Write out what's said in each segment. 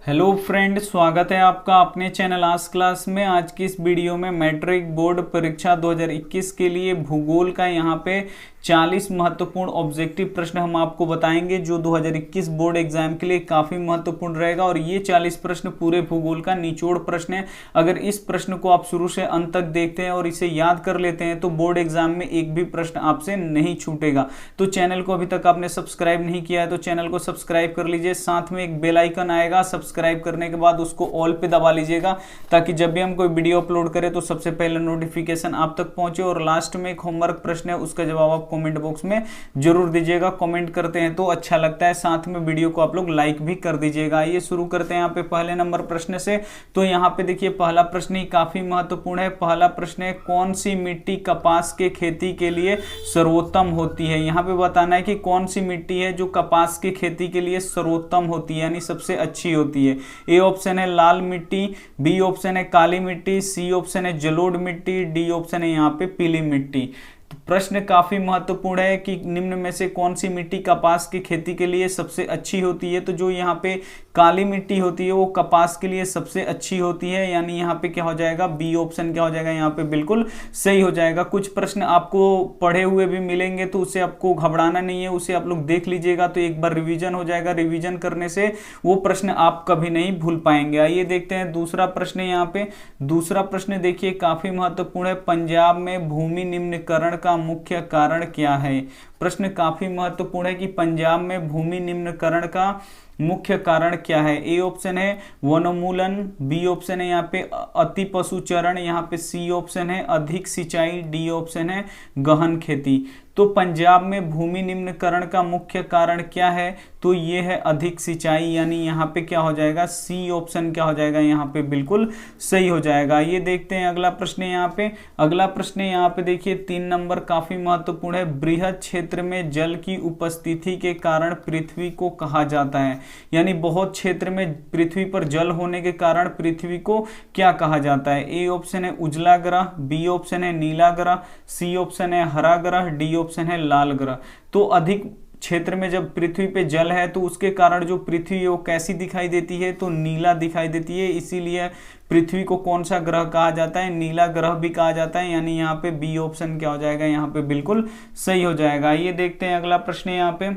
Hello friend, स्वागत है आपका अपने चैनल आज क्लास में। आज की इस वीडियो में मैट्रिक बोर्ड परीक्षा 2021 के लिए भूगोल का यहाँ पे 40 महत्वपूर्ण ऑब्जेक्टिव प्रश्न हम आपको बताएंगे जो 2021 बोर्ड एग्जाम के लिए काफी महत्वपूर्ण रहेगा। और ये 40 प्रश्न पूरे भूगोल का निचोड़ प्रश्न है। अगर इस प्रश्न को आप शुरू से अंत तक देखते हैं और इसे याद कर लेते हैं तो बोर्ड एग्जाम में एक भी प्रश्न आपसे नहीं छूटेगा। तो चैनल को अभी तक आपने सब्सक्राइब नहीं किया है तो चैनल को सब्सक्राइब कर लीजिए। साथ में एक बेल आइकन आएगा, सब्सक्राइब करने के बाद उसको ऑल पे दबा लीजिएगा ताकि जब भी हम कोई वीडियो अपलोड करें तो सबसे पहले नोटिफिकेशन आप तक पहुंचे। और लास्ट में एक होमवर्क प्रश्न है, उसका जवाब आप कमेंट बॉक्स में जरूर दीजिएगा। कमेंट करते हैं तो अच्छा लगता है, साथ में वीडियो को आप लोग लाइक भी कर दीजिएगा। आइए शुरू करते हैं यहाँ पे पहले नंबर प्रश्न से। तो यहाँ पे देखिए पहला प्रश्न ही काफी महत्वपूर्ण है। पहला प्रश्न है, कौन सी मिट्टी कपास के खेती के लिए सर्वोत्तम होती है। यहाँ पे बताना है कि कौन सी मिट्टी है जो कपास की खेती के लिए सर्वोत्तम होती है, यानी सबसे अच्छी होती है। ए ऑप्शन है लाल मिट्टी, बी ऑप्शन है काली मिट्टी, सी ऑप्शन है जलोढ़ मिट्टी, डी ऑप्शन है यहाँ पे पीली मिट्टी। तो प्रश्न काफी महत्वपूर्ण है कि निम्न में से कौन सी मिट्टी कपास की खेती के लिए सबसे अच्छी होती है। तो जो यहाँ पे काली मिट्टी होती है वो कपास के लिए सबसे अच्छी होती है, यानी यहाँ पे क्या हो जाएगा, बी ऑप्शन क्या हो जाएगा, यहाँ पे बिल्कुल सही हो जाएगा। कुछ प्रश्न आपको पढ़े हुए भी मिलेंगे तो उसे आपको घबराना नहीं है, उसे आप लोग देख लीजिएगा तो एक बार रिवीजन हो जाएगा। रिवीजन करने से वो प्रश्न आप कभी नहीं भूल पाएंगे। आइए देखते हैं दूसरा प्रश्न। यहाँ पे दूसरा प्रश्न देखिए काफी महत्वपूर्ण है, पंजाब में भूमि निम्नीकरण का मुख्य कारण क्या है। प्रश्न काफी महत्वपूर्ण है कि पंजाब में भूमि निम्नीकरण का मुख्य कारण क्या है। ए ऑप्शन है वनोन्मूलन, बी ऑप्शन है यहाँ पे अति पशुचरण, यहाँ पे सी ऑप्शन है अधिक सिंचाई, डी ऑप्शन है गहन खेती। तो पंजाब में भूमि निम्नीकरण का मुख्य कारण क्या है, तो ये है अधिक सिंचाई, यानी यहाँ पे क्या हो जाएगा, सी ऑप्शन क्या हो जाएगा, यहाँ पे बिल्कुल सही हो जाएगा। ये देखते हैं अगला प्रश्न। यहाँ पे अगला प्रश्न यहाँ पे देखिए 3 नंबर काफी महत्वपूर्ण है, बृहद क्षेत्र में जल की उपस्थिति के कारण पृथ्वी को कहा जाता है। यानी बहुत क्षेत्र में पृथ्वी पर जल होने के कारण पृथ्वी को क्या कहा जाता है। ए ऑप्शन है उजला ग्रह, बी ऑप्शन है नीला ग्रह, सी ऑप्शन है हरा ग्रह, डी ऑप्शन है लाल ग्रह। तो अधिक क्षेत्र में जब पृथ्वी पे जल है तो उसके कारण जो पृथ्वी है वो कैसी दिखाई देती है, तो नीला दिखाई देती है। इसीलिए पृथ्वी को कौन सा ग्रह कहा जाता है, नीला ग्रह भी कहा जाता है, यानी यहाँ पे बी ऑप्शन क्या हो जाएगा, यहाँ पे बिल्कुल सही हो जाएगा। ये देखते हैं अगला प्रश्न। यहाँ पे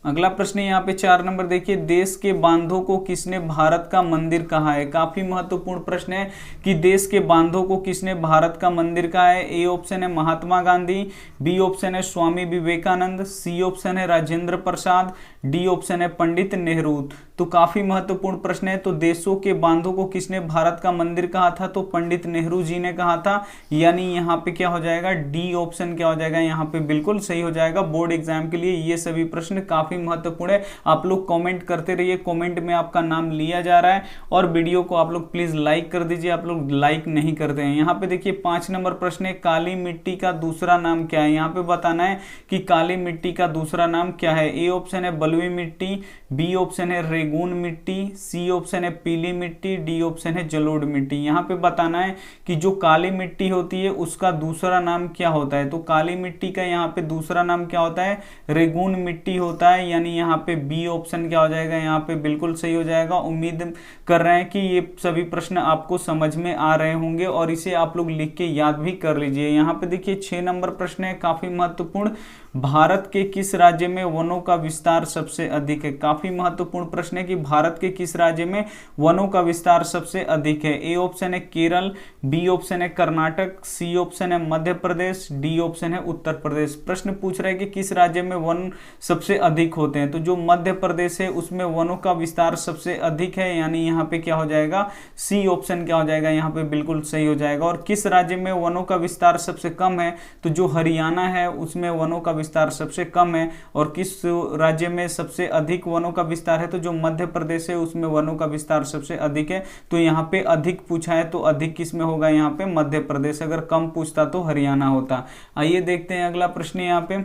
अगला प्रश्न यहाँ पे 4 नंबर देखिए, देश के बांधों को किसने भारत का मंदिर कहा है। काफी महत्वपूर्ण प्रश्न है कि देश के बांधों को किसने भारत का मंदिर कहा है। ए ऑप्शन है महात्मा गांधी, बी ऑप्शन है स्वामी विवेकानंद, सी ऑप्शन है राजेंद्र प्रसाद, डी ऑप्शन है पंडित नेहरू। तो काफी महत्वपूर्ण प्रश्न है। तो देशों के बांधों को किसने भारत का मंदिर कहा था, तो पंडित नेहरू जी ने कहा था, यानी यहाँ पे क्या हो जाएगा, डी ऑप्शन क्या हो जाएगा, यहाँ पे बिल्कुल सही हो जाएगा। बोर्ड एग्जाम के लिए ये सभी प्रश्न काफी महत्वपूर्ण है। आप लोग कमेंट करते रहिए, कमेंट में आपका नाम लिया जा रहा है। और वीडियो को आप लोग प्लीज लाइक कर दीजिए, आप लोग लाइक नहीं करते हैं। यहाँ पे देखिए 5 नंबर प्रश्न है, काली मिट्टी का दूसरा नाम क्या है। यहाँ पे बताना है कि काली मिट्टी का दूसरा नाम क्या है। ए ऑप्शन है बलुई मिट्टी, बी ऑप्शन है रेगून मिट्टी, सी ऑप्शन है पीली मिट्टी, डी ऑप्शन है जलोढ़ मिट्टी। यहाँ पे बताना है कि जो काली मिट्टी होती है उसका दूसरा नाम क्या होता है। तो काली मिट्टी का यहाँ पे दूसरा नाम क्या होता है, रेगून मिट्टी होता है, यानी यहाँ पे बी ऑप्शन क्या हो जाएगा, यहाँ पे बिल्कुल सही हो जाएगा। उम्मीद कर रहे हैं कि ये सभी प्रश्न आपको समझ में आ रहे होंगे और इसे आप लोग लिख के याद भी कर लीजिए। यहाँ पे देखिए 6 नंबर प्रश्न है काफी महत्वपूर्ण, भारत के किस राज्य में वनों का विस्तार सबसे अधिक है। काफी महत्वपूर्ण प्रश्न है कि भारत के किस राज्य में वनों का विस्तार सबसे अधिक है। ए ऑप्शन है केरल, बी ऑप्शन है कर्नाटक, सी ऑप्शन है मध्य प्रदेश, डी ऑप्शन है उत्तर प्रदेश। प्रश्न पूछ रहे हैं कि किस राज्य में वन सबसे अधिक होते हैं। तो जो मध्य प्रदेश है उसमें वनों का विस्तार सबसे अधिक है, यानी यहाँ पे क्या हो जाएगा, सी ऑप्शन क्या हो जाएगा, यहाँ पे बिल्कुल सही हो जाएगा। और किस राज्य में वनों का विस्तार सबसे कम है, तो जो हरियाणा है उसमें वनों का विस्तार सबसे कम है। और किस राज्य में सबसे अधिक वनों का विस्तार है, तो जो मध्य प्रदेश है उसमें वनों का विस्तार सबसे अधिक है। तो यहाँ पे अधिक पूछा है तो अधिक किस में होगा, यहाँ पे मध्य प्रदेश। अगर कम पूछता तो हरियाणा होता। आइए देखते हैं अगला प्रश्न। यहाँ पे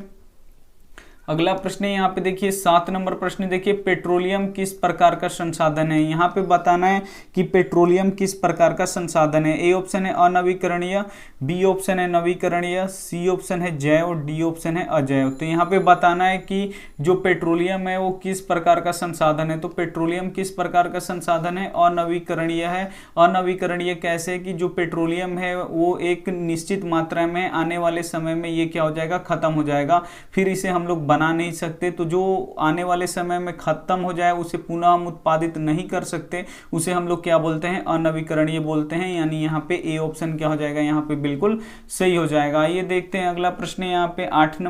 अगला प्रश्न है यहाँ पे देखिए 7 नंबर प्रश्न देखिए, पेट्रोलियम किस प्रकार का संसाधन है। यहाँ पे बताना है कि पेट्रोलियम किस प्रकार का संसाधन है। ए ऑप्शन है अनवीकरणीय, बी ऑप्शन है नवीकरणीय, सी ऑप्शन है जैव, डी ऑप्शन है अजैव। तो यहाँ पे बताना है कि जो पेट्रोलियम है वो किस प्रकार का संसाधन है। तो पेट्रोलियम किस प्रकार का संसाधन है, अनवीकरणीय है। अनवीकरणीय कैसे कि जो पेट्रोलियम है वो एक निश्चित मात्रा में आने वाले समय में ये क्या हो जाएगा, खत्म हो जाएगा, फिर इसे हम लोग बना नहीं सकते। तो जो आने वाले समय में खत्म हो जाए उसे पुनः हम उत्पादित नहीं कर सकते, उसे हम लोग क्या बोलते हैं, अनवीकरणीय बोलते हैं। यानी यहाँ पे ए ऑप्शन क्या हो जाएगा, यहाँ पे बिल्कुल सही हो जाएगा। ये देखते हैं अगला प्रश्न यहाँ पे 8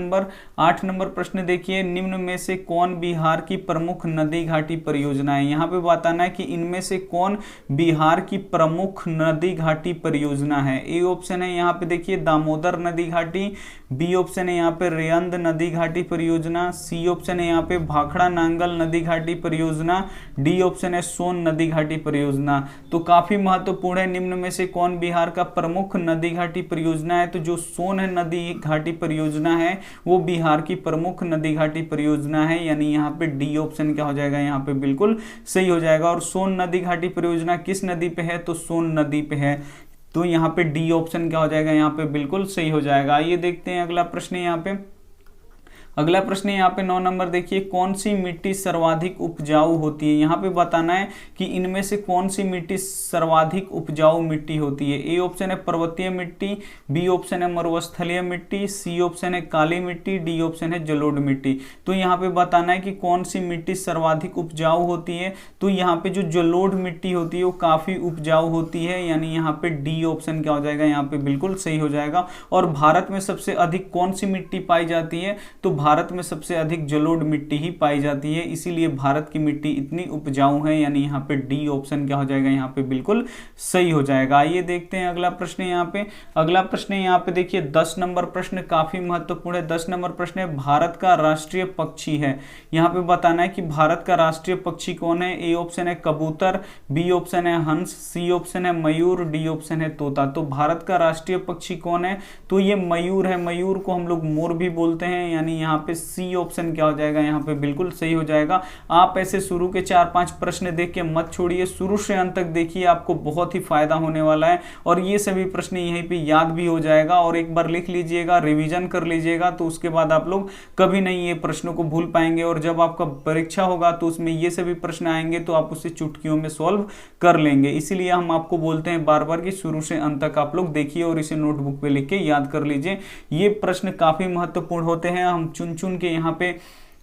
नंबर प्रश्न देखिए, निम्न में से कौन बिहार की प्रमुख नदी घाटी परियोजना है। यहाँ पे बताना है कि इनमें से कौन बिहार की प्रमुख नदी घाटी परियोजना है। ए ऑप्शन है यहाँ पे देखिए दामोदर नदी घाटी, बी ऑप्शन है यहाँ पे रेयंद नदी घाटी परियोजना, सी ऑप्शन है यहाँ पे भाखड़ा नांगल नदी घाटी परियोजना, डी ऑप्शन है सोन नदी घाटी परियोजना। तो काफी महत्वपूर्ण है, निम्न में से कौन बिहार का प्रमुख नदी घाटी परियोजना है। तो जो सोन नदी घाटी परियोजना है वो बिहार की प्रमुख नदी घाटी परियोजना है। यानी यहाँ पे डी ऑप्शन क्या हो जाएगा, यहाँ पे बिल्कुल सही हो जाएगा। और सोन नदी घाटी परियोजना किस नदी पे है, तो सोन नदी पे है। तो यहाँ पे डी ऑप्शन क्या हो जाएगा, यहाँ पे बिल्कुल सही हो जाएगा। आइए देखते हैं अगला प्रश्न यहाँ पे। अगला प्रश्न यहाँ पे 9 नंबर देखिए, कौन सी मिट्टी सर्वाधिक उपजाऊ होती है। यहाँ पे बताना है कि इनमें से कौन सी मिट्टी सर्वाधिक उपजाऊ मिट्टी होती है। ए ऑप्शन है पर्वतीय मिट्टी, बी ऑप्शन है मरुस्थलीय मिट्टी, सी ऑप्शन है काली मिट्टी, डी ऑप्शन है जलोढ़ मिट्टी। तो यहाँ पे बताना है कि कौन सी मिट्टी सर्वाधिक उपजाऊ होती है। तो यहाँ पे जो जलोढ़ मिट्टी होती है वो काफी उपजाऊ होती है। यानी यहाँ पे डी ऑप्शन क्या हो जाएगा, यहाँ पे बिल्कुल सही हो जाएगा। और भारत में सबसे अधिक कौन सी मिट्टी पाई जाती है, तो भारत में सबसे अधिक जलोढ़ मिट्टी ही पाई जाती है, इसीलिए भारत की मिट्टी इतनी उपजाऊ है। यानी यहाँ पे डी ऑप्शन क्या हो जाएगा, यहाँ पे बिल्कुल सही हो जाएगा। आइए देखते हैं अगला प्रश्न यहाँ पे। अगला प्रश्न यहाँ पे देखिए 10 नंबर प्रश्न काफी महत्वपूर्ण है। 10 नंबर प्रश्न है, भारत का राष्ट्रीय पक्षी है। यहाँ पे बताना है कि भारत का राष्ट्रीय पक्षी कौन है। ए ऑप्शन है कबूतर, बी ऑप्शन है हंस, सी ऑप्शन है मयूर, डी ऑप्शन है तोता। तो भारत का राष्ट्रीय पक्षी कौन है, तो ये मयूर है। मयूर को हम लोग मोर भी बोलते हैं। यानी यहाँ पे सी ऑप्शन क्या हो जाएगा, यहाँ पे बिल्कुल सही हो जाएगा। आप ऐसे शुरू के 4-5 प्रश्न देख के मत छोड़िए, शुरू से अंत तक देखिए, आपको बहुत ही फायदा होने वाला है। और ये सभी प्रश्न यहीं पे याद भी हो जाएगा, और एक बार लिख लीजिएगा, रिवीजन कर लीजिएगा, तो उसके बाद आप लोग कभी नहीं ये प्रश्नों को भूल पाएंगे। और जब आपका परीक्षा होगा तो उसमें ये सभी प्रश्न आएंगे तो आप उसे चुटकियों में सॉल्व कर लेंगे। इसीलिए हम आपको बोलते हैं बार बार कि शुरू से अंत तक आप लोग देखिए और इसे नोटबुक पे लिख के याद कर लीजिए। ये प्रश्न काफी महत्वपूर्ण होते हैं। हम चुन चुन के यहाँ पे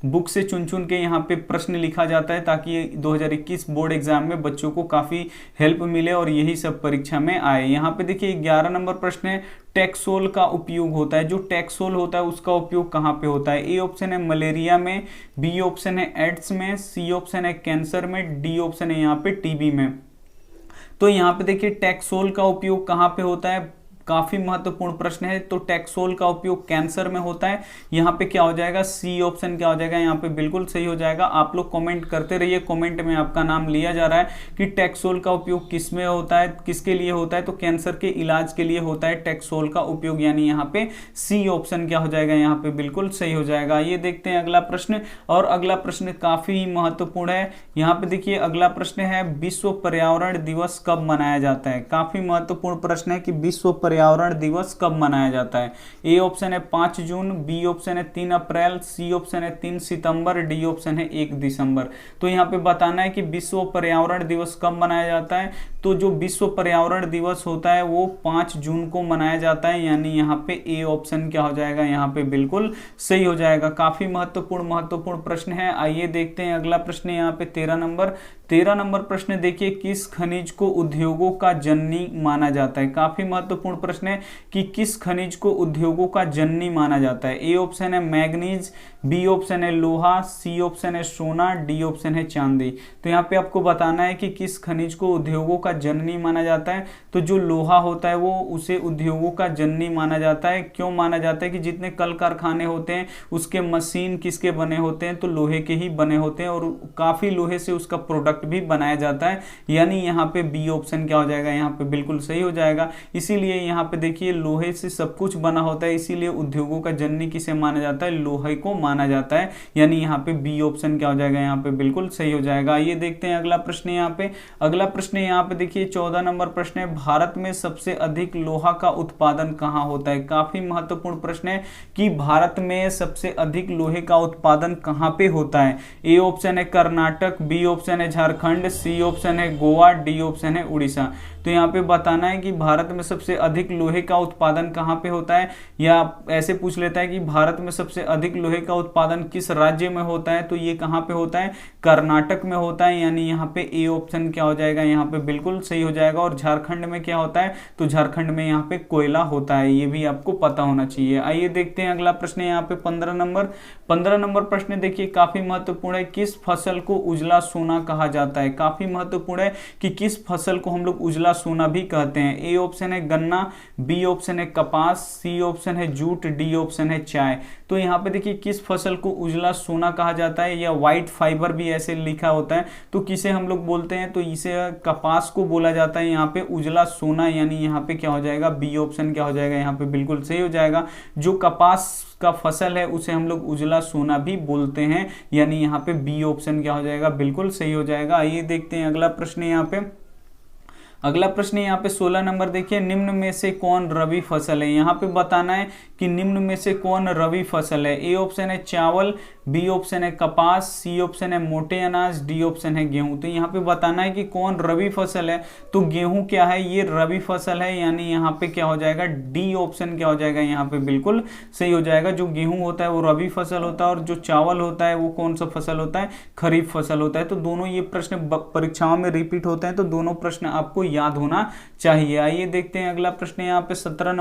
बुक से चुन चुन के यहाँ पे प्रश्न लिखा जाता है, ताकि 2021 बोर्ड एग्जाम में बच्चों को काफी हेल्प मिले और यही सब परीक्षा में आए। यहाँ पे देखिए 11 नंबर प्रश्न है, टैक्सोल का उपयोग होता है। जो टैक्सोल होता है उसका उपयोग कहाँ पे होता है। ए ऑप्शन है मलेरिया में, बी ऑप्शन है एड्स में, सी ऑप्शन है कैंसर में, डी ऑप्शन है यहाँ पे टीबी में। तो यहाँ पे देखिए टैक्सोल का उपयोग कहाँ पे होता है, काफी महत्वपूर्ण प्रश्न है। तो टैक्सोल का उपयोग कैंसर में होता है। यहाँ पे क्या हो जाएगा, सी ऑप्शन क्या हो जाएगा, यहाँ पे बिल्कुल सही हो जाएगा। आप लोग कमेंट करते रहिए, कमेंट में आपका नाम लिया जा रहा है कि टैक्सोल का उपयोग किस में होता है, किसके लिए होता है। तो कैंसर के इलाज के लिए होता है टैक्सोल का उपयोग। यानी यहाँ पे सी ऑप्शन क्या हो जाएगा, यहाँ पे बिल्कुल सही हो जाएगा। ये देखते हैं अगला प्रश्न, और अगला प्रश्न काफी महत्वपूर्ण है। यहाँ पे देखिए अगला प्रश्न है, विश्व पर्यावरण दिवस कब मनाया जाता है। काफी महत्वपूर्ण प्रश्न है कि विश्व पर्यावरण दिवस कब मनाया जाता है। ए ऑप्शन है 5 जून, बी ऑप्शन है 3 अप्रैल, सी ऑप्शन है 3 सितंबर, डी ऑप्शन है 1 दिसंबर। तो यहाँ पे बताना है कि विश्व पर्यावरण दिवस कब मनाया जाता है। तो जो विश्व पर्यावरण दिवस होता है वो 5 जून को मनाया जाता है। यानी यहाँ पे ए ऑप्शन क्या हो जाएगा, यहाँ पे बिल्कुल सही हो जाएगा। काफी महत्वपूर्ण प्रश्न है। आइए देखते हैं अगला प्रश्न यहाँ पे 13 नंबर प्रश्न देखिए, किस खनिज को उद्योगों का जननी माना जाता है। काफी महत्वपूर्ण प्रश्न है कि किस खनिज को उद्योगों का जननी माना जाता है। ए ऑप्शन है मैग्नीज, बी ऑप्शन है लोहा, सी ऑप्शन है सोना, डी ऑप्शन है चांदी। तो यहाँ पे आपको बताना है कि किस खनिज को उद्योगों का जननी माना जाता है। तो जो लोहा होता है वो उसे उद्योगों का जननी माना जाता है। क्यों माना जाता है कि जितने कल कारखाने होते हैं उसके मशीन किसके बने होते हैं, तो लोहे के ही बने होते हैं, और काफी लोहे से उसका प्रोडक्ट भी बनाया जाता है। यानी यहाँ पे बी ऑप्शन क्या हो जाएगा, यहाँ पे बिल्कुल सही हो जाएगा। इसीलिए यहाँ पे देखिए लोहे से सब कुछ बना होता है, इसीलिए उद्योगों का जननी किसे माना जाता है, लोहे को माना जाता है, यानी यहाँ पे बी ऑप्शन क्या हो जाएगा, यहाँ पे बिल्कुल सही हो जाएगा। ये देखते हैं अगला प्रश्न यहाँ पे। अगला प्रश्न यहाँ पे देखिए 14 नंबर प्रश्न है, भारत में सबसे अधिक लोहा का उत्पादन कहाँ होता है। काफी महत्वपूर्ण प्रश्न है कि भारत में सबसे अधिक लोहे का उत्पादन कहाँ पे होता है। ए ऑप्शन है कर्नाटक, बी ऑप्शन है झारखंड, सी ऑप्शन है गोवा, डी ऑप्शन है उड़ीसा। तो यहाँ पे बताना है कि भारत में सबसे अधिक लोहे का उत्पादन कहाँ पे होता है, या ऐसे पूछ लेता है कि भारत में सबसे अधिक लोहे का उत्पादन किस राज्य में होता है, तो ये कहाँ पे होता है, कर्नाटक में होता है, यानी यहाँ पे ए ऑप्शन क्या हो जाएगा, यहाँ पे बिल्कुल सही हो जाएगा। और झारखंड में क्या होता है, तो झारखंड में यहाँ पे कोयला होता है, ये भी आपको पता होना चाहिए। आइए देखते हैं अगला प्रश्न यहाँ पे 15 नंबर प्रश्न देखिए काफी महत्वपूर्ण है, किस फसल को उजला सोना कहा जाता है। काफी महत्वपूर्ण है कि किस फसल को हम लोग उजला सोना भी कहते हैं। ए ऑप्शन है गन्ना, बी ऑप्शन है कपास, सी ऑप्शन है जूट, डी ऑप्शन है चाय। तो यहाँ पे देखिए किस फसल को उजला सोना कहा जाता है, या व्हाइट फाइबर भी ऐसे लिखा होता है, तो किसे हम लोग बोलते हैं, तो इसे कपास को बोला जाता है यहाँ पे उजला सोना, यानी यहाँ पे क्या हो जाएगा, बी ऑप्शन क्या हो जाएगा, यहाँ पे बिल्कुल सही हो जाएगा। जो कपास का फसल है उसे हम लोग उजला सोना भी बोलते हैं, यानी यहाँ पे बी ऑप्शन क्या हो जाएगा, बिल्कुल सही हो जाएगा। आइए देखते हैं अगला प्रश्न यहाँ पे। अगला प्रश्न यहाँ पे 16 नंबर देखिए, निम्न में से कौन रबी फसल है। यहाँ पे बताना है कि निम्न में से कौन रबी फसल है। ए ऑप्शन है चावल, बी ऑप्शन है कपास, सी ऑप्शन है मोटे अनाज, डी ऑप्शन है गेहूं। तो यहाँ पे बताना है कि कौन रबी फसल है, तो गेहूं क्या है, ये रबी फसल है, यानी यहाँ पे क्या हो जाएगा, डी ऑप्शन क्या हो जाएगा, यहाँ पे बिल्कुल सही हो जाएगा। जो गेहूं होता है वो रबी फसल होता है, और जो चावल होता है वो कौन सा फसल होता है, खरीफ फसल होता है। तो दोनों ये प्रश्न परीक्षाओं में रिपीट होते हैं, तो दोनों प्रश्न आपको याद होना चाहिए। आइए देखते हैं अगला प्रश्न यहाँ पे 17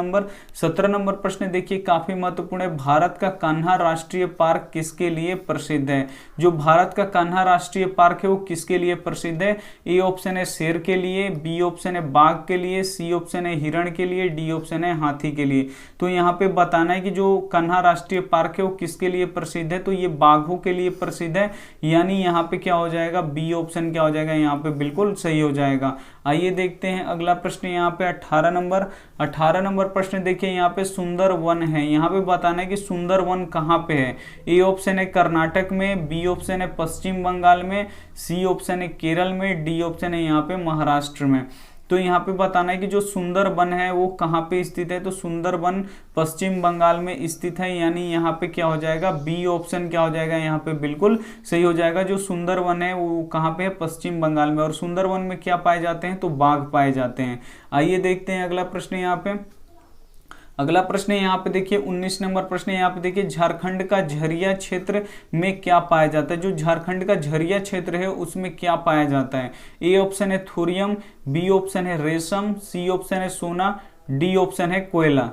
नंबर प्रश्न देखिए काफी महत्वपूर्ण है, भारत का कान्हा राष्ट्रीय पार्क किसके लिए प्रसिद्ध है। जो भारत का कान्हा राष्ट्रीय पार्क है वो किसके लिए प्रसिद्ध है। ए ऑप्शन है शेर के लिए, बी ऑप्शन है बाघ के लिए, सी ऑप्शन है हिरण के लिए, डी ऑप्शन है हाथी के लिए। तो यहाँ पे बताना है कि जो कान्हा राष्ट्रीय पार्क है वो किसके लिए प्रसिद्ध है, तो ये बाघों के लिए प्रसिद्ध है, यानी यहाँ पे क्या हो जाएगा, बी ऑप्शन क्या हो जाएगा, यहाँ पे बिल्कुल सही हो जाएगा। आइए देखते हैं अगला प्रश्न यहाँ पे 18 नंबर प्रश्न देखिए यहाँ पे सुंदर वन है। यहाँ पे बताना है कि सुंदर वन कहाँ पे है। ए ऑप्शन है कर्नाटक में, बी ऑप्शन है पश्चिम बंगाल में, सी ऑप्शन है केरल में, डी ऑप्शन है यहाँ पे महाराष्ट्र में। तो यहाँ पे बताना है कि जो सुंदरबन है वो कहाँ पे स्थित है, तो सुंदरबन पश्चिम बंगाल में स्थित है, यानी यहाँ पे क्या हो जाएगा, बी ऑप्शन क्या हो जाएगा, यहाँ पे बिल्कुल सही हो जाएगा। जो सुंदरबन है वो कहाँ पे है, पश्चिम बंगाल में। और सुंदरबन में क्या पाए जाते हैं, तो बाघ पाए जाते हैं। आइए देखते हैं अगला प्रश्न यहाँ पे। अगला प्रश्न यहाँ पे देखिए 19 नंबर प्रश्न यहाँ पे देखिए, झारखंड का झरिया क्षेत्र में क्या पाया जाता है। जो झारखंड का झरिया क्षेत्र है उसमें क्या पाया जाता है। ए ऑप्शन है थोरियम, बी ऑप्शन है रेशम, सी ऑप्शन है सोना, डी ऑप्शन है कोयला।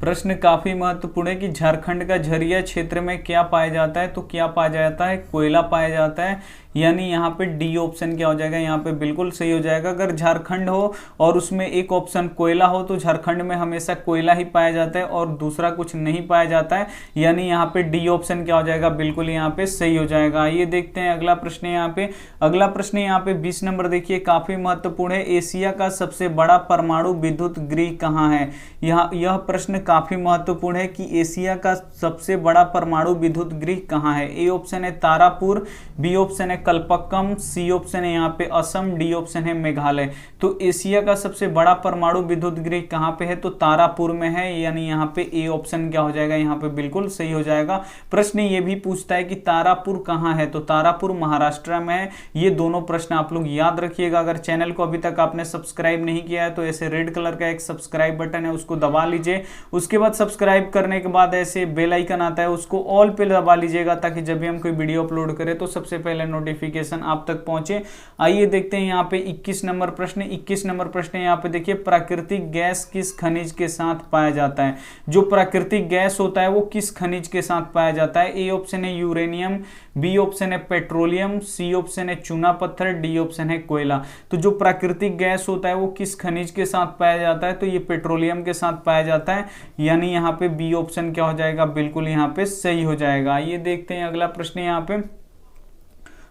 प्रश्न काफी महत्वपूर्ण है कि झारखंड का झरिया क्षेत्र में क्या पाया जाता है, तो क्या पाया जाता है, कोयला पाया जाता है, यानी यहाँ पे डी ऑप्शन क्या हो जाएगा, यहाँ पे बिल्कुल सही हो जाएगा। अगर झारखंड हो और उसमें एक ऑप्शन कोयला हो तो झारखंड में हमेशा कोयला ही पाया जाता है और दूसरा कुछ नहीं पाया जाता है, यानी यहाँ पे डी ऑप्शन क्या हो जाएगा, बिल्कुल यहाँ पे सही हो जाएगा। ये देखते हैं अगला प्रश्न यहाँ पे। अगला प्रश्न यहाँ पे 20 नंबर देखिए काफी महत्वपूर्ण है, एशिया का सबसे बड़ा परमाणु विद्युत गृह कहाँ है। यह प्रश्न काफी महत्वपूर्ण है कि एशिया का सबसे बड़ा परमाणु विद्युत गृह कहाँ है। ए ऑप्शन है तारापुर, बी ऑप्शन है कल्पक्कम, सी ऑप्शन है यहाँ पे असम, डी ऑप्शन है मेघालय। तो एशिया का सबसे बड़ा परमाणु विद्युत गृह कहाँ पे है, तो तारापुर में है, यानी यहाँ पे ए ऑप्शन क्या हो जाएगा, यहाँ पे बिल्कुल सही हो जाएगा। प्रश्न ये भी पूछता है कि तारापुर कहाँ है, तो तारापुर महाराष्ट्र में है। ये दोनों प्रश्न आप लोग याद रखिएगा। अगर चैनल को अभी तक आपने सब्सक्राइब नहीं किया है तो ऐसे रेड कलर का एक सब्सक्राइब बटन है, उसको दबा लीजिए। उसके बाद सब्सक्राइब करने के बाद ऐसे बेल आइकन आता है, उसको ऑल पे दबा लीजिएगा, ताकि जब भी हम कोई वीडियो अपलोड करें तो सबसे पहले नोटिफिकेशन आप तक पहुंचे। आइए देखते हैं यहाँ पे 21 नंबर प्रश्न। 21 नंबर प्रश्न यहाँ पे देखिए, प्राकृतिक गैस किस खनिज के साथ पाया जाता है। जो प्राकृतिक गैस होता है वो किस खनिज के साथ पाया जाता है। ए ऑप्शन है यूरेनियम, बी ऑप्शन है पेट्रोलियम, सी ऑप्शन है चूना पत्थर, डी ऑप्शन है कोयला। तो जो प्राकृतिक गैस होता है वो किस खनिज के साथ पाया जाता है, तो ये पेट्रोलियम के साथ पाया जाता है, यानी यहाँ पे बी ऑप्शन क्या हो जाएगा, बिल्कुल यहाँ पे सही हो जाएगा। ये देखते हैं अगला प्रश्न यहाँ पे।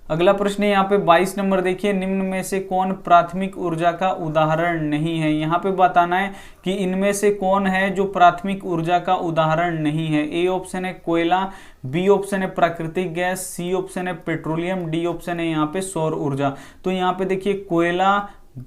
अगला प्रश्न है यहाँ पे 22 नंबर देखिए, निम्न में से कौन प्राथमिक ऊर्जा का उदाहरण नहीं है। यहाँ पे बताना है कि इनमें से कौन है जो प्राथमिक ऊर्जा का उदाहरण नहीं है। ए ऑप्शन है कोयला, बी ऑप्शन है प्राकृतिक गैस, सी ऑप्शन है पेट्रोलियम, डी ऑप्शन है यहाँ पे सौर ऊर्जा। तो यहाँ पे देखिए कोयला,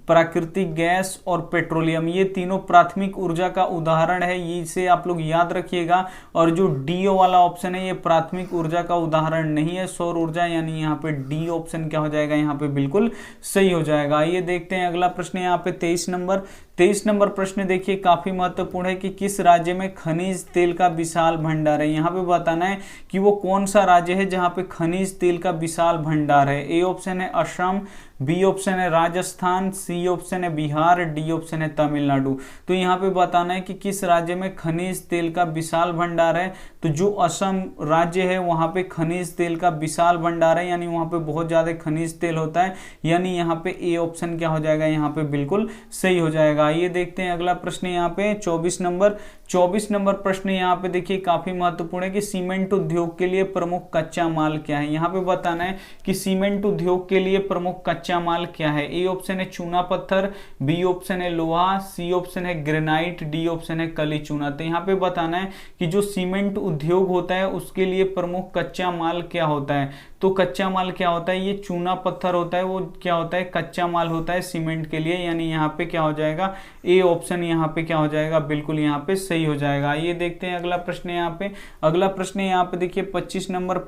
प्राकृतिक गैस और पेट्रोलियम, ये तीनों प्राथमिक ऊर्जा का उदाहरण है, ये इसे आप लोग याद रखिएगा। और जो डी वाला ऑप्शन है ये प्राथमिक ऊर्जा का उदाहरण नहीं है, सौर ऊर्जा, यानी यहाँ पे डी ऑप्शन क्या हो जाएगा, यहाँ पे बिल्कुल सही हो जाएगा। ये देखते हैं अगला प्रश्न यहाँ पे 23 नंबर प्रश्न देखिए काफी महत्वपूर्ण है कि किस राज्य में खनिज तेल का विशाल भंडार है। यहाँ पे बताना है कि वो कौन सा राज्य है जहाँ पे खनिज तेल का विशाल भंडार है। ए ऑप्शन है असम, बी ऑप्शन है राजस्थान, सी ऑप्शन है बिहार, डी ऑप्शन है तमिलनाडु। तो यहाँ पे बताना है कि किस राज्य में खनिज तेल का विशाल भंडार है। तो जो असम राज्य है वहाँ पे खनिज तेल का विशाल भंडार है, यानी वहाँ पे बहुत ज्यादा खनिज तेल होता है, यानी यहाँ पे ए ऑप्शन क्या हो जाएगा, यहाँ पे बिल्कुल सही हो जाएगा। ये देखते हैं अगला प्रश्न यहाँ पे 24 नंबर प्रश्न यहाँ पे देखिए काफी महत्वपूर्ण है कि सीमेंट उद्योग के लिए प्रमुख कच्चा माल क्या है। यहाँ पे बताना है कि सीमेंट उद्योग के लिए प्रमुख कच्चा माल क्या है। ए ऑप्शन है चूना पत्थर, बी ऑप्शन है लोहा, सी ऑप्शन है ग्रेनाइट, डी ऑप्शन है कली चूना। तो यहाँ पे बताना है कि जो सीमेंट उद्योग होता है उसके लिए प्रमुख कच्चा माल क्या होता है। तो कच्चा माल क्या होता है, ये चूना पत्थर होता है, वो क्या होता है, कच्चा माल होता है सीमेंट के लिए, यानी यहाँ पे क्या हो जाएगा, ए ऑप्शन यहाँ पे क्या हो जाएगा, बिल्कुल यहाँ पे सही हो जाएगा। ये देखते हैं अगला प्रश्न यहाँ पे। अगला प्रश्न यहाँ पे देखिए 25 नंबर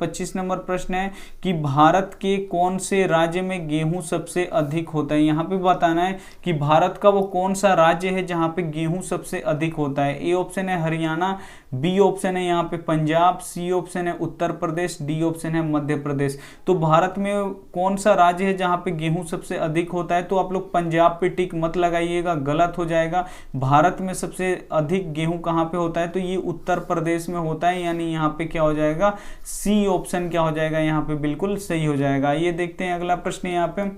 प्रश्न है कि भारत के कौन से राज्य में गेहूं सबसे अधिक होता है। यहाँ पे बताना है कि भारत का वो कौन सा राज्य है जहाँ पे गेहूं सबसे अधिक होता है। ए ऑप्शन है हरियाणा, बी ऑप्शन है यहाँ पे पंजाब, सी ऑप्शन है उत्तर प्रदेश, डी ऑप्शन है मध्य प्रदेश। तो भारत में कौन सा राज्य है जहाँ पे गेहूं सबसे अधिक होता है। तो आप लोग पंजाब पे टिक मत लगाइएगा, गलत हो जाएगा। भारत में सबसे अधिक गेहूं कहाँ पे होता है, तो ये उत्तर प्रदेश में होता है, यानी यहाँ पे क्या हो जाएगा, सी ऑप्शन क्या हो जाएगा, यहाँ पे बिल्कुल सही हो जाएगा। ये देखते हैं अगला प्रश्न यहाँ पे।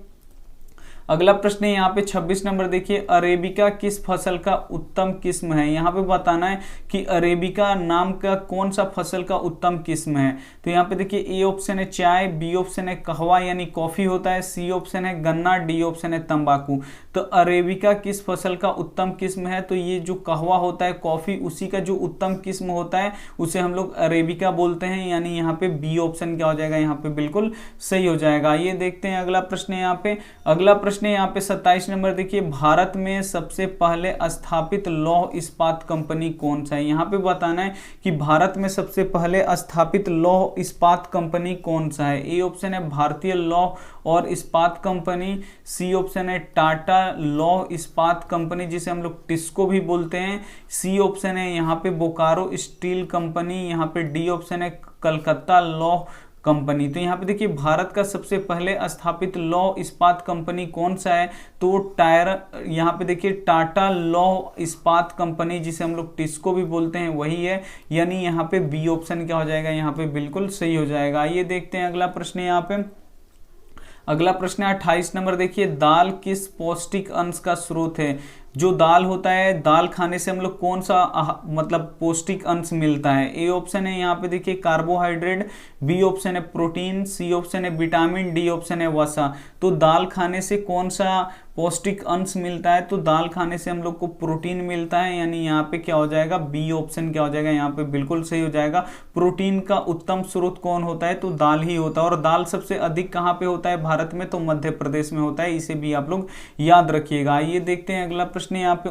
अगला प्रश्न है यहाँ पे 26 नंबर देखिए, अरेबिका किस फसल का उत्तम किस्म है। यहाँ पे बताना है कि अरेबिका नाम का कौन सा फसल का उत्तम किस्म है। तो यहाँ पे देखिए ए ऑप्शन है चाय, बी ऑप्शन है कहवा यानी कॉफी होता है, सी ऑप्शन है गन्ना, डी ऑप्शन है तंबाकू। तो अरेबिका किस फसल का उत्तम किस्म है, तो ये जो कहवा होता है कॉफी, उसी का जो उत्तम किस्म होता है उसे हम लोग अरेबिका बोलते हैं, यानी यहाँ पे बी ऑप्शन क्या हो जाएगा, यहाँ पे बिल्कुल सही हो जाएगा। ये देखते हैं अगला प्रश्न यहाँ पे। अगला प्रश्न यहाँ पे 27 नंबर देखिए, भारत में सबसे पहले स्थापित लौह इस्पात कंपनी कौन सा है। यहाँ पे बताना है कि भारत में सबसे पहले स्थापित लौह इस्पात कंपनी कौन सा है। ए ऑप्शन है भारतीय लौह और इस्पात कंपनी, सी ऑप्शन है टाटा लौह इस्पात कंपनी जिसे हम लोग टिस्को भी बोलते हैं, सी ऑप्शन है यहाँ पे बोकारो स्टील कंपनी, यहाँ पे डी ऑप्शन है कलकत्ता लौह कंपनी। तो यहाँ पे देखिए भारत का सबसे पहले स्थापित लौह इस्पात कंपनी कौन सा है, तो टायर यहाँ पे देखिए टाटा लौह इस्पात कंपनी जिसे हम लोग टिस्को भी बोलते हैं वही है, यानी यहाँ पे बी ऑप्शन क्या हो जाएगा, यहाँ पे बिल्कुल सही हो जाएगा। ये देखते हैं अगला प्रश्न यहाँ पे। अगला प्रश्न है 28 नंबर देखिए, दाल किस पौष्टिक अंश का स्रोत है। जो दाल होता है, दाल खाने से हम लोग कौन सा मतलब पौष्टिक अंश मिलता है। ए ऑप्शन है यहाँ पे देखिए कार्बोहाइड्रेट, बी ऑप्शन है प्रोटीन, सी ऑप्शन है विटामिन, डी ऑप्शन है वसा। तो दाल खाने से कौन सा पौष्टिक अंश मिलता है, तो दाल खाने से हम लोग को प्रोटीन मिलता है, यानी यहाँ पे क्या हो जाएगा, बी ऑप्शन क्या हो जाएगा, यहाँ पे बिल्कुल सही हो जाएगा। प्रोटीन का उत्तम स्रोत कौन होता है, तो दाल ही होता है। और दाल सबसे अधिक कहाँ पे होता है भारत में, तो मध्य प्रदेश में होता है, इसे भी आप लोग याद रखिएगा। ये देखते हैं अगला प्रश्न यहाँ पे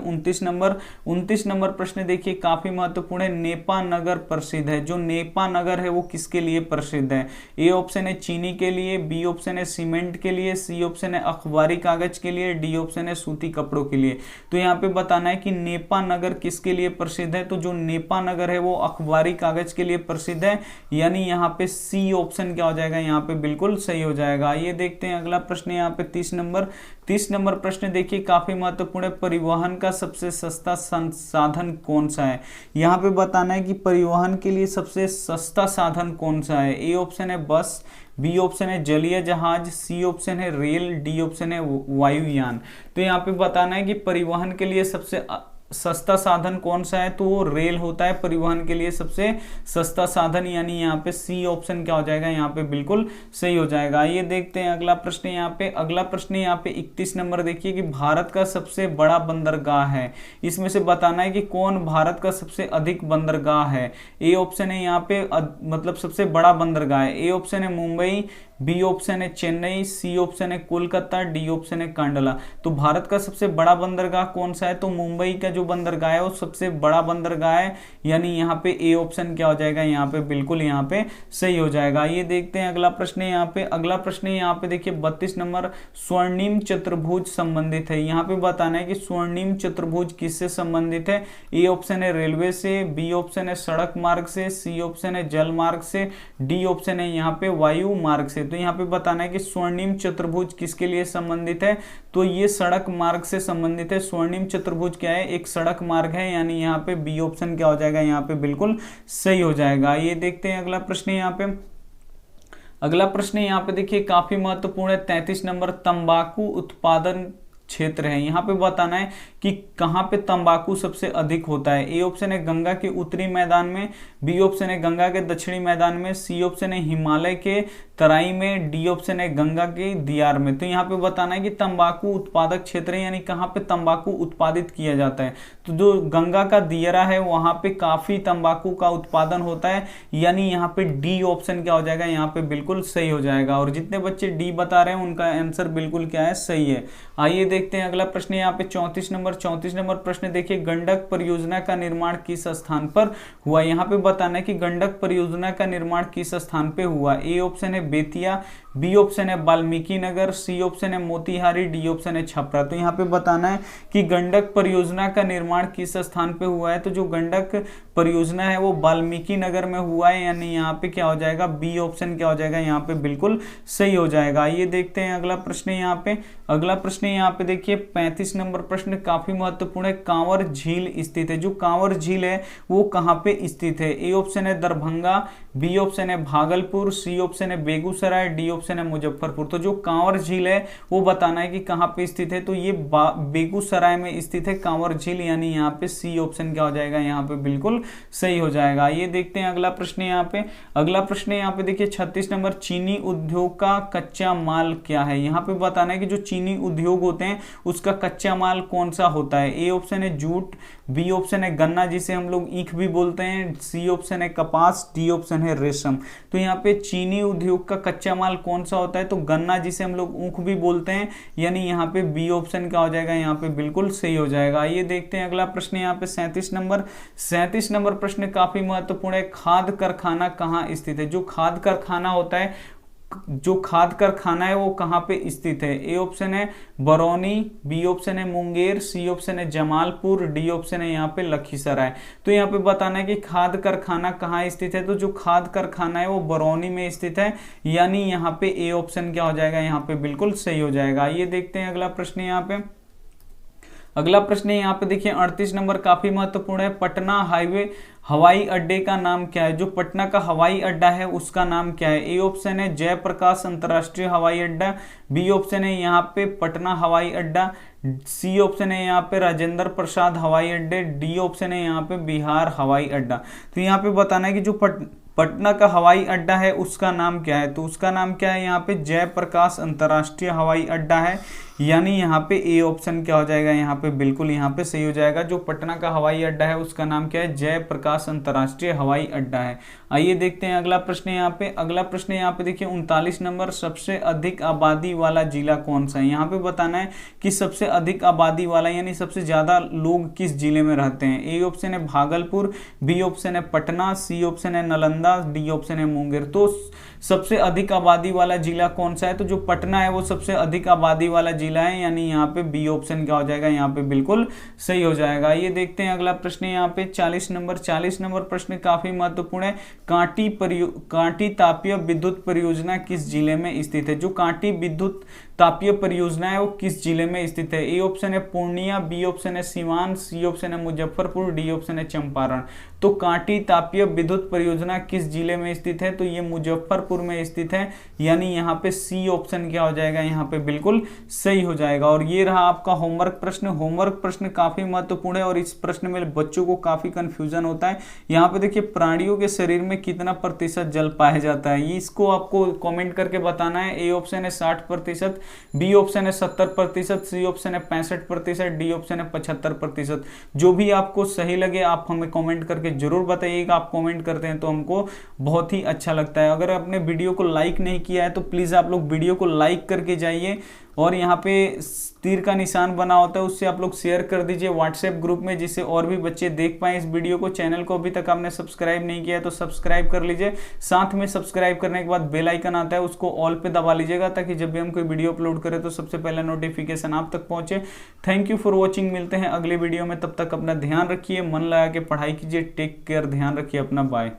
29 नंबर प्रश्न देखिए काफी महत्वपूर्ण है, नेपा नगर प्रसिद्ध है। जो नेपा नगर है वो किसके लिए प्रसिद्ध है। ए ऑप्शन है चीनी के लिए, बी ऑप्शन है सीमेंट के लिए, सी ऑप्शन है अखबारी कागज के लिए, डी ऑप्शन है सूती कपड़ों के लिए। तो यहाँ पे बताना है कि नेपा नगर किसके लिए प्रसिद्ध है, तो जो नेपा नगर है वो अखबारी कागज के लिए प्रसिद्ध है, यानी यहाँ पे सी ऑप्शन क्या हो जाएगा, यहाँ पे बिल्कुल सही हो जाएगा। ये देखते हैं अगला प्रश्न यहाँ पे 30 नंबर प्रश्न देखिए काफी महत्वपूर्ण है, परिवहन का सबसे सस्ता साधन कौन सा है। यहाँ पे बताना है कि परिवहन के लिए सबसे सस्ता साधन कौन सा है। ए ऑप्शन है बस, बी ऑप्शन है जलीय जहाज, सी ऑप्शन है रेल, डी ऑप्शन है वायुयान। तो यहाँ पे बताना है कि परिवहन के लिए सबसे सस्ता साधन कौन सा है, तो वो रेल होता है परिवहन के लिए सबसे सस्ता साधन, यानी यहाँ पे सी ऑप्शन क्या हो जाएगा, यहाँ पे बिल्कुल सही हो जाएगा। ये देखते हैं अगला प्रश्न यहाँ पे। अगला प्रश्न यहाँ पे 31 नंबर देखिए कि भारत का सबसे बड़ा बंदरगाह है, इसमें से बताना है कि कौन भारत का सबसे अधिक बंदरगाह है। ए ऑप्शन है यहाँ पे मतलब सबसे बड़ा बंदरगाह है, ए ऑप्शन है मुंबई, बी ऑप्शन है चेन्नई, सी ऑप्शन है कोलकाता, डी ऑप्शन है कांडला। तो भारत का सबसे बड़ा बंदरगाह कौन सा है, तो मुंबई का जो बंदरगाह है वो सबसे बड़ा बंदरगाह है, यानी यहाँ पे ए ऑप्शन क्या हो जाएगा, यहाँ पे बिल्कुल यहाँ पे सही हो जाएगा। ये देखते हैं अगला प्रश्न यहाँ पे। अगला प्रश्न यहाँ पे देखिए 32 नंबर, स्वर्णिम चतुर्भुज संबंधित है। यहाँ पे बताना है कि स्वर्णिम चतुर्भुज किससे संबंधित है। ए ऑप्शन है रेलवे से, बी ऑप्शन है सड़क मार्ग से, सी ऑप्शन है जल मार्ग से, डी ऑप्शन है यहाँ पे वायु मार्ग से। तो यहाँ पे बताना है कि स्वर्णिम चतुर्भुज किसके लिए संबंधित है, तो ये सड़क मार्ग से संबंधित है। स्वर्णिम चतुर्भुज क्या है, एक सड़क मार्ग है, यानी यहाँ पे बी ऑप्शन क्या हो जाएगा, यहाँ पे बिल्कुल सही हो जाएगा। ये देखते हैं अगला प्रश्न यहाँ पे। अगला प्रश्न यहाँ पे देखिए काफी महत्वपूर्ण है, 33 नंबर, तंबाकू उत्पादन क्षेत्र है। यहाँ पे बताना है कि कहाँ पे तंबाकू सबसे अधिक होता है। ए ऑप्शन है गंगा के उत्तरी मैदान में, बी ऑप्शन है गंगा के दक्षिणी मैदान में, सी ऑप्शन है हिमालय के तराई में, डी ऑप्शन है गंगा के दियार में। तो यहाँ पे बताना है कि तंबाकू उत्पादक क्षेत्र है, यानी कहाँ पे तंबाकू उत्पादित किया जाता है। तो जो गंगा का दियारा है वहां पे काफी तंबाकू का उत्पादन होता है, यानी यहाँ पे डी ऑप्शन क्या हो जाएगा, यहाँ पे बिल्कुल सही हो जाएगा। और जितने बच्चे डी बता रहे हैं उनका आंसर बिल्कुल क्या है, सही है। आइए देखते हैं अगला प्रश्न यहाँ पे 34 नंबर प्रश्न देखिए, गंडक परियोजना का निर्माण किस स्थान पर हुआ। यहाँ पे बताना है कि गंडक परियोजना का निर्माण किस स्थान पे हुआ। ए ऑप्शन है बेतिया, बी ऑप्शन है वाल्मीकि नगर, सी ऑप्शन है मोतिहारी, डी ऑप्शन है छपरा। तो यहाँ पे बताना है कि गंडक परियोजना का निर्माण किस स्थान पे हुआ है, तो जो गंडक परियोजना है वो वाल्मीकि नगर में हुआ है, यानी यहाँ पे क्या हो जाएगा, बी ऑप्शन क्या हो जाएगा, यहाँ पे बिल्कुल सही हो जाएगा। ये देखते हैं अगला प्रश्न यहाँ पे। अगला प्रश्न यहाँ पे देखिए 35 नंबर प्रश्न काफी महत्वपूर्ण है, कांवर झील स्थित है। जो कांवर झील है वो कहाँ पे स्थित है। ए ऑप्शन है दरभंगा, बी ऑप्शन है भागलपुर, सी ऑप्शन है बेगूसराय, डी ऑप्शन है मुजफ्फरपुर। तो जो कांवर झील है वो बताना है कि कहाँ पे स्थित है, तो ये बेगूसराय में स्थित है कांवर झील, यानी यहाँ पे सी ऑप्शन क्या हो जाएगा, यहाँ पे बिल्कुल सही हो जाएगा। ये देखते हैं अगला प्रश्न यहाँ पे। अगला प्रश्न यहाँ पे देखिए 36 नंबर, चीनी उद्योग का कच्चा माल क्या है। यहाँ पे बताना है कि जो चीनी उद्योग होते हैं उसका कच्चा माल कौन सा होता है। ए ऑप्शन है जूट, बी ऑप्शन है गन्ना जिसे हम लोग ईख भी बोलते हैं, सी ऑप्शन है कपास, डी ऑप्शन है रेशम। तो यहाँ पे चीनी उद्योग का कच्चा माल कौन सा होता है, तो गन्ना जिसे हम लोग ऊख भी बोलते हैं, यानी यहाँ पे बी ऑप्शन क्या हो जाएगा, यहाँ पे बिल्कुल सही हो जाएगा। ये देखते हैं अगला प्रश्न यहाँ पे 37 नंबर प्रश्न काफी महत्वपूर्ण है, खाद कारखाना कहाँ स्थित है। जो खाद कारखाना होता है, जो खाद कारखाना है वो कहाँ पे स्थित है। ए ऑप्शन है बरौनी, बी ऑप्शन है मुंगेर, सी ऑप्शन है जमालपुर, डी ऑप्शन है यहाँ पे लखीसराय। तो यहाँ पे बताना है कि खाद कारखाना कहाँ स्थित है, तो जो खाद कारखाना है वो बरौनी में स्थित है, यानी यहाँ पे ए ऑप्शन क्या हो जाएगा, यहाँ पे बिल्कुल सही हो जाएगा। ये देखते हैं अगला प्रश्न यहाँ पे। अगला प्रश्न यहाँ पे देखिए 38 नंबर काफी महत्वपूर्ण है, पटना हाईवे हवाई अड्डे का नाम क्या है। जो पटना का हवाई अड्डा है उसका नाम क्या है। ए ऑप्शन है जयप्रकाश अंतर्राष्ट्रीय हवाई अड्डा, बी ऑप्शन है यहाँ पे पटना हवाई अड्डा, सी ऑप्शन है यहाँ पे राजेंद्र प्रसाद हवाई अड्डे, डी ऑप्शन है यहाँ पे बिहार हवाई अड्डा। तो यहाँ पे बताना है कि जो पटना का हवाई अड्डा है उसका नाम क्या है, तो उसका नाम क्या है, यहाँ पे जयप्रकाश अंतर्राष्ट्रीय हवाई अड्डा है, यानी यहाँ पे ए ऑप्शन क्या हो जाएगा, यहाँ पे बिल्कुल यहाँ पे सही हो जाएगा। जो पटना का हवाई अड्डा है उसका नाम क्या है, जयप्रकाश अंतर्राष्ट्रीय हवाई अड्डा है। आइए देखते हैं अगला प्रश्न यहाँ पे। अगला प्रश्न यहाँ पे देखिए 39 नंबर, सबसे अधिक आबादी वाला जिला कौन सा है। यहाँ पे बताना है कि सबसे अधिक आबादी वाला यानी सबसे ज्यादा लोग किस जिले में रहते हैं। ए ऑप्शन है भागलपुर, बी ऑप्शन है पटना, सी ऑप्शन है नालंदा, डी ऑप्शन है मुंगेर। तो सबसे अधिक आबादी वाला जिला कौन सा है, तो जो पटना है वो सबसे अधिक आबादी वाला जिला है, यानी यहाँ पे बी ऑप्शन क्या हो जाएगा, यहाँ पे बिल्कुल सही हो जाएगा। ये देखते हैं अगला प्रश्न यहाँ पे 40 नंबर प्रश्न काफी महत्वपूर्ण है, कांटी तापीय विद्युत परियोजना किस जिले में स्थित है। जो कांटी तापीय परियोजना है वो किस जिले में स्थित है? ए ऑप्शन है पूर्णिया, बी ऑप्शन है सीवान, सी ऑप्शन है मुजफ्फरपुर, डी ऑप्शन है चंपारण। तो कांटी तापीय विद्युत परियोजना किस जिले में स्थित है? तो ये मुजफ्फरपुर में स्थित है, यानी यहाँ पे सी ऑप्शन क्या हो जाएगा, यहाँ पे बिल्कुल सही हो जाएगा। और ये रहा आपका होमवर्क प्रश्न। होमवर्क प्रश्न काफी महत्वपूर्ण है और इस प्रश्न में बच्चों को काफी कंफ्यूजन होता है। यहाँ पे देखिए प्राणियों के शरीर में कितना प्रतिशत जल पाया जाता है, ये इसको आपको कॉमेंट करके बताना है। ए ऑप्शन है 60%, बी ऑप्शन है 70%, सी ऑप्शन है 65%, डी ऑप्शन है 75%। जो भी आपको सही लगे आप हमें कॉमेंट करके जरूर बताइएगा। आप कमेंट करते हैं तो हमको बहुत ही अच्छा लगता है। अगर आपने वीडियो को लाइक नहीं किया है तो प्लीज आप लोग वीडियो को लाइक करके जाइए और यहाँ पे तीर का निशान बना होता है उससे आप लोग शेयर कर दीजिए व्हाट्सएप ग्रुप में, जिससे और भी बच्चे देख पाए इस वीडियो को। चैनल को अभी तक आपने सब्सक्राइब नहीं किया है तो सब्सक्राइब कर लीजिए। साथ में सब्सक्राइब करने के बाद बेल आइकन आता है उसको ऑल पे दबा लीजिएगा, ताकि जब भी हम कोई वीडियो अपलोड करें तो सबसे पहले नोटिफिकेशन आप तक पहुंचे। Thank you for watching. मिलते हैं अगले वीडियो में, तब तक अपना ध्यान रखिए, मन लगा के पढ़ाई कीजिए। टेक केयर, ध्यान रखिए अपना, बाय।